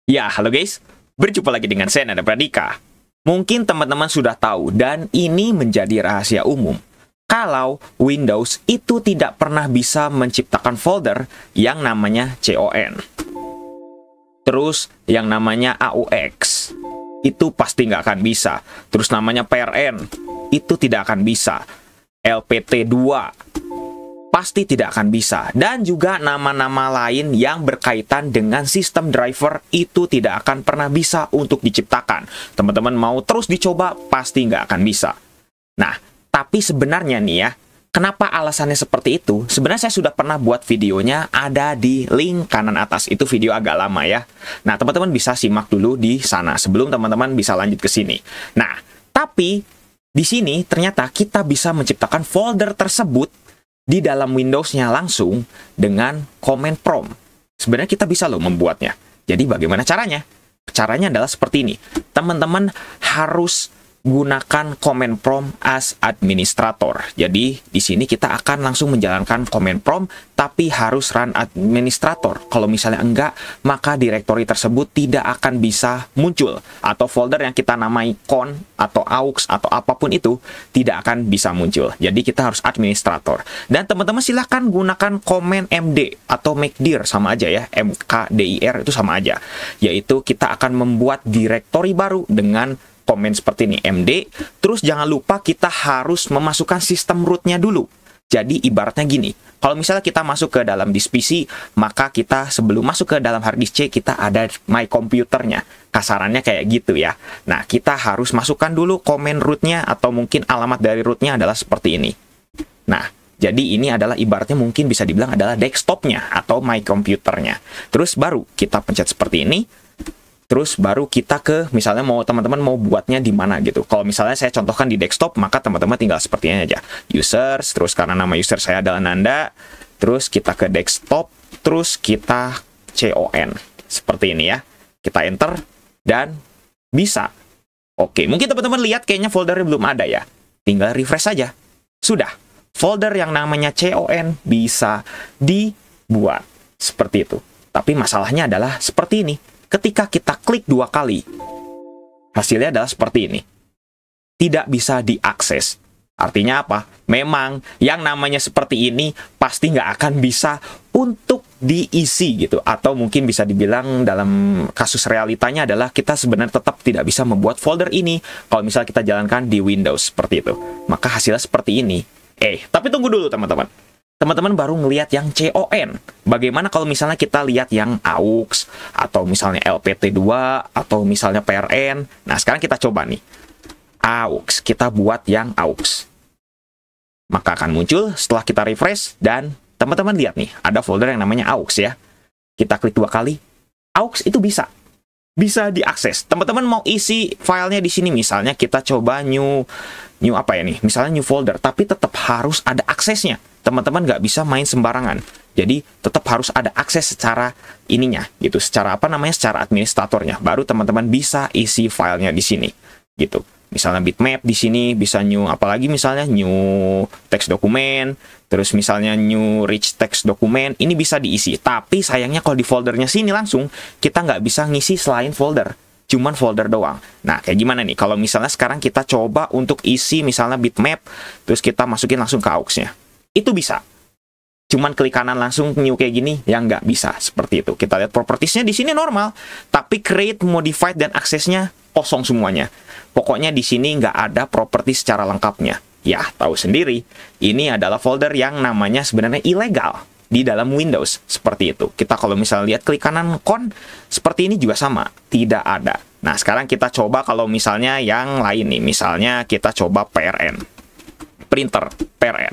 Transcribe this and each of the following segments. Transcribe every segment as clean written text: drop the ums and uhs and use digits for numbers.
Ya, halo guys. Berjumpa lagi dengan saya, Nanda Pradika. Mungkin teman-teman sudah tahu, dan ini menjadi rahasia umum. Kalau Windows itu tidak pernah bisa menciptakan folder yang namanya CON. Terus yang namanya AUX. Itu pasti nggak akan bisa. Terus namanya PRN. Itu tidak akan bisa. LPT2. Pasti tidak akan bisa. Dan juga nama-nama lain yang berkaitan dengan sistem driver itu tidak akan pernah bisa untuk diciptakan. Teman-teman mau terus dicoba, pasti nggak akan bisa. Nah, tapi sebenarnya nih ya, kenapa alasannya seperti itu? Sebenarnya saya sudah pernah buat videonya, ada di link kanan atas. Itu video agak lama ya. Nah, teman-teman bisa simak dulu di sana sebelum teman-teman bisa lanjut ke sini. Nah, tapi di sini ternyata kita bisa menciptakan folder tersebut di dalam Windows-nya langsung dengan command prompt. Sebenarnya kita bisa loh membuatnya. Jadi bagaimana caranya? Caranya adalah seperti ini. Teman-teman harus gunakan command prompt as administrator. Jadi di sini kita akan langsung menjalankan command prompt, tapi harus run administrator. Kalau misalnya enggak, maka direktori tersebut tidak akan bisa muncul, atau folder yang kita namai con atau aux atau apapun itu tidak akan bisa muncul. Jadi kita harus administrator. Dan teman-teman silahkan gunakan command md atau make dir, sama aja ya, mkdir itu sama aja. Yaitu kita akan membuat direktori baru dengan komen seperti ini, md. Terus jangan lupa kita harus memasukkan sistem rootnya dulu. Jadi ibaratnya gini, kalau misalnya kita masuk ke dalam disk PC, maka kita sebelum masuk ke dalam hard disk C, kita ada my computernya. Kasarannya kayak gitu ya. Nah, kita harus masukkan dulu komen rootnya, atau mungkin alamat dari rootnya adalah seperti ini. Nah, jadi ini adalah ibaratnya mungkin bisa dibilang adalah desktopnya atau my computernya. Terus baru kita pencet seperti ini. Terus baru kita ke, misalnya teman-teman mau buatnya di mana gitu. Kalau misalnya saya contohkan di desktop, maka teman-teman tinggal seperti ini aja. Users, terus karena nama user saya adalah Nanda, terus kita ke desktop, terus kita CON. Seperti ini ya. Kita enter, dan bisa. Oke, mungkin teman-teman lihat kayaknya foldernya belum ada ya. Tinggal refresh saja. Sudah. Folder yang namanya CON bisa dibuat. Seperti itu. Tapi masalahnya adalah seperti ini. Ketika kita klik 2 kali, hasilnya adalah seperti ini. Tidak bisa diakses. Artinya apa? Memang yang namanya seperti ini pasti nggak akan bisa untuk diisi gitu. Atau mungkin bisa dibilang dalam kasus realitanya adalah kita sebenarnya tetap tidak bisa membuat folder ini kalau misalnya kita jalankan di Windows seperti itu. Maka hasilnya seperti ini. Tapi tunggu dulu teman-teman. Teman-teman baru ngelihat yang CON. Bagaimana kalau misalnya kita lihat yang AUX, atau misalnya LPT2, atau misalnya PRN. Nah, sekarang kita coba nih. AUX, kita buat yang AUX. Maka akan muncul setelah kita refresh, dan teman-teman lihat nih, ada folder yang namanya AUX ya. Kita klik 2 kali, AUX itu bisa diakses. Teman-teman mau isi filenya di sini, misalnya kita coba new apa ya nih, misalnya new folder, tapi tetap harus ada aksesnya. Teman-teman nggak bisa main sembarangan. Jadi tetap harus ada akses secara ininya gitu, secara secara administratornya. Baru teman-teman bisa isi filenya di sini gitu. Misalnya bitmap di sini bisa new, apalagi misalnya new text dokumen, terus misalnya new rich text dokumen, ini bisa diisi. Tapi sayangnya kalau di foldernya sini langsung, kita nggak bisa ngisi selain folder. Cuman folder doang. Nah, kayak gimana nih? Kalau misalnya sekarang kita coba untuk isi misalnya bitmap, terus kita masukin langsung ke AUX-nya. Itu bisa. Cuman klik kanan langsung new kayak gini, yang nggak bisa. Seperti itu. Kita lihat propertiesnya di sini normal. Tapi create, modified, dan aksesnya kosong semuanya. Pokoknya di sini nggak ada properti secara lengkapnya. Ya, tahu sendiri. Ini adalah folder yang namanya sebenarnya ilegal di dalam Windows, seperti itu. Kita kalau misalnya lihat klik kanan con, seperti ini juga sama, tidak ada. Nah, sekarang kita coba kalau misalnya yang lain nih, misalnya kita coba PRN, printer PRN,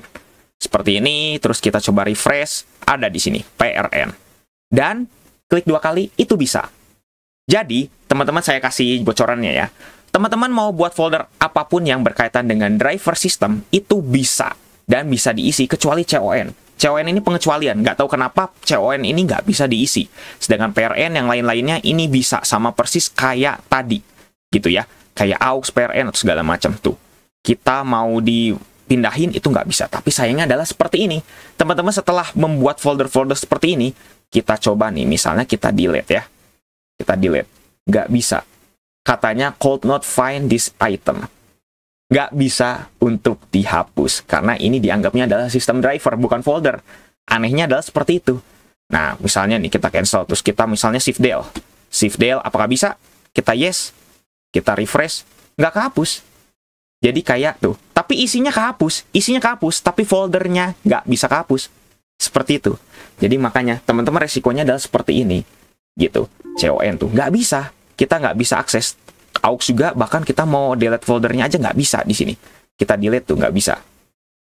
seperti ini. Terus kita coba refresh, ada di sini PRN, dan klik 2 kali itu bisa. Jadi teman-teman, saya kasih bocorannya ya. Teman-teman mau buat folder apapun yang berkaitan dengan driver system itu bisa, dan bisa diisi kecuali CON. CON ini pengecualian, nggak tahu kenapa CON ini nggak bisa diisi. Sedangkan PRN yang lain-lainnya ini bisa, sama persis kayak tadi, gitu ya. Kayak AUX, PRN, atau segala macam tuh. Kita mau dipindahin itu nggak bisa, tapi sayangnya adalah seperti ini. Teman-teman setelah membuat folder-folder seperti ini, kita coba nih, misalnya kita delete ya. kita delete. Nggak bisa. Katanya could not find this item. Nggak bisa untuk dihapus, karena ini dianggapnya adalah sistem driver, bukan folder. Anehnya adalah seperti itu. Nah, misalnya nih kita cancel, terus kita misalnya shift del. Shift del, apakah bisa? Kita yes. Kita refresh. Nggak kehapus. Jadi kayak tuh. Tapi isinya kehapus, tapi foldernya nggak bisa kehapus. Seperti itu. Jadi makanya, teman-teman resikonya adalah seperti ini. Gitu. CON tuh. Nggak bisa. Kita nggak bisa akses. AUX juga, bahkan kita mau delete foldernya aja nggak bisa di sini. Kita delete tuh, nggak bisa.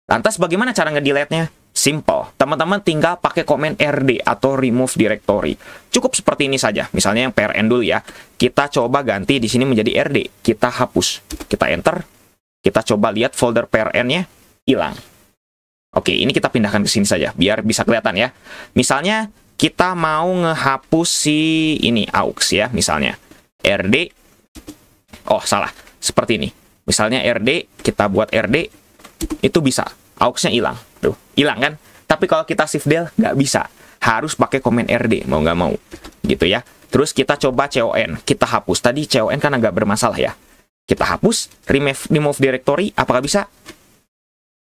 Lantas bagaimana cara ngedelete-nya? Simple. Teman-teman tinggal pakai komen RD atau remove directory. Cukup seperti ini saja. Misalnya yang PRN dulu ya. Kita coba ganti di sini menjadi RD. Kita hapus. Kita enter. Kita coba lihat folder PRN-nya hilang. Oke, ini kita pindahkan ke sini saja biar bisa kelihatan ya. Misalnya kita mau ngehapus si ini AUX ya, misalnya RD. Oh, salah. Seperti ini. Misalnya RD, kita buat RD, itu bisa. AUX-nya hilang. Tuh, hilang kan? Tapi kalau kita shift del, nggak bisa. Harus pakai komen RD, mau nggak mau. Gitu ya. Terus kita coba CON. Kita hapus. Tadi CON kan agak bermasalah ya. Kita hapus, remove directory, apakah bisa?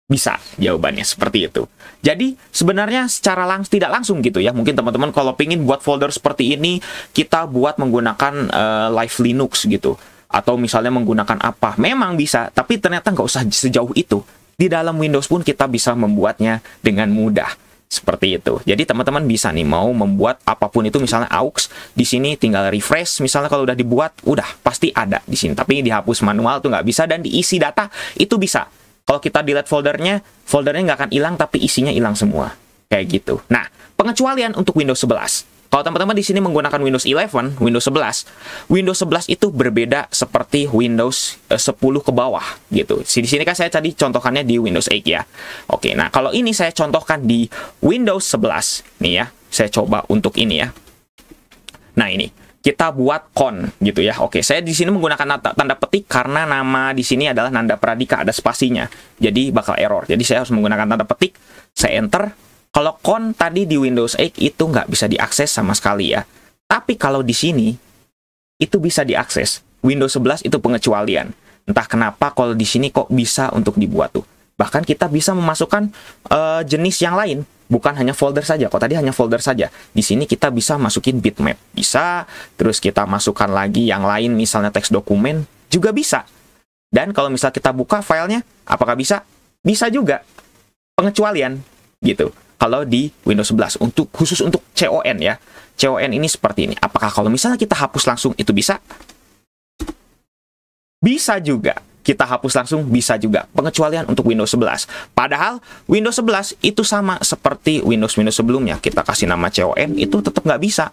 Bisa, jawabannya seperti itu. Jadi, sebenarnya secara tidak langsung gitu ya. Mungkin teman-teman kalau pingin buat folder seperti ini, kita buat menggunakan Live Linux gitu. Atau misalnya menggunakan apa. Memang bisa, tapi ternyata nggak usah sejauh itu. Di dalam Windows pun kita bisa membuatnya dengan mudah. Seperti itu. Jadi teman-teman bisa nih mau membuat apapun itu, misalnya AUX, di sini tinggal refresh. Misalnya kalau udah dibuat, udah pasti ada di sini. Tapi dihapus manual tuh nggak bisa, dan diisi data itu bisa. Kalau kita delete foldernya nggak akan hilang, tapi isinya hilang semua. Kayak gitu. Nah, pengecualian untuk Windows 11. Kalau teman-teman di sini menggunakan Windows 11, Windows 11 itu berbeda seperti Windows 10 ke bawah gitu. Di sini kan saya tadi contohkannya di Windows 8 ya. Oke, nah kalau ini saya contohkan di Windows 11 nih ya. Saya coba untuk ini ya. Nah, ini kita buat con gitu ya. Oke, saya di sini menggunakan tanda petik karena nama di sini adalah Nanda Pradika, ada spasinya. Jadi bakal error. Jadi saya harus menggunakan tanda petik. Saya enter. Kalau con tadi di Windows 8 itu nggak bisa diakses sama sekali ya. Tapi kalau di sini, itu bisa diakses. Windows 11 itu pengecualian. Entah kenapa kalau di sini kok bisa untuk dibuat tuh. Bahkan kita bisa memasukkan jenis yang lain. Bukan hanya folder saja. Kalau tadi hanya folder saja. Di sini kita bisa masukin bitmap. Bisa. Terus kita masukkan lagi yang lain, misalnya teks dokumen. Juga bisa. Dan kalau misal kita buka filenya, apakah bisa? Bisa juga. Pengecualian. Gitu. Kalau di Windows 11, khusus untuk CON ya. CON ini seperti ini. Apakah kalau misalnya kita hapus langsung itu bisa? Bisa juga. Kita hapus langsung bisa juga. Pengecualian untuk Windows 11. Padahal Windows 11 itu sama seperti Windows sebelumnya. Kita kasih nama CON itu tetap nggak bisa.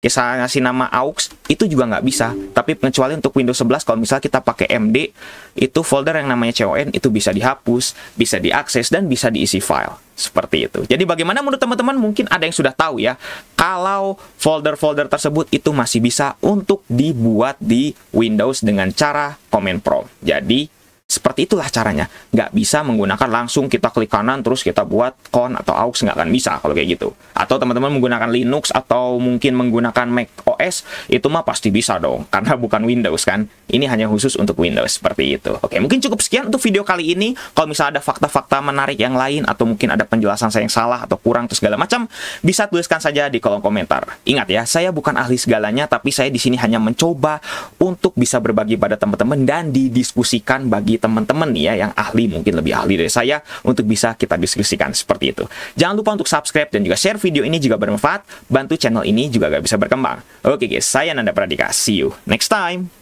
Kita ngasih nama AUX itu juga nggak bisa. Tapi pengecualian untuk Windows 11 kalau misalnya kita pakai MD, itu folder yang namanya CON itu bisa dihapus, bisa diakses, dan bisa diisi file. Seperti itu. Jadi bagaimana menurut teman-teman? Mungkin ada yang sudah tahu ya. Kalau folder-folder tersebut itu masih bisa untuk dibuat di Windows dengan cara command prompt. Jadi seperti itulah caranya. Nggak bisa menggunakan langsung kita klik kanan terus kita buat con atau aux, nggak akan bisa kalau kayak gitu. Atau teman-teman menggunakan Linux atau mungkin menggunakan Mac OS, itu mah pasti bisa dong. Karena bukan Windows kan. Ini hanya khusus untuk Windows seperti itu. Oke, mungkin cukup sekian untuk video kali ini. Kalau misalnya ada fakta-fakta menarik yang lain atau mungkin ada penjelasan saya yang salah atau kurang atau segala macam, bisa tuliskan saja di kolom komentar. Ingat ya, saya bukan ahli segalanya, tapi saya di sini hanya mencoba untuk bisa berbagi pada teman-teman dan didiskusikan bagi teman-teman nih ya yang ahli, mungkin lebih ahli dari saya, untuk bisa kita diskusikan seperti itu. Jangan lupa untuk subscribe dan juga share video ini jika bermanfaat, bantu channel ini juga gak bisa berkembang. Oke guys, saya Nanda Pradika, see you next time.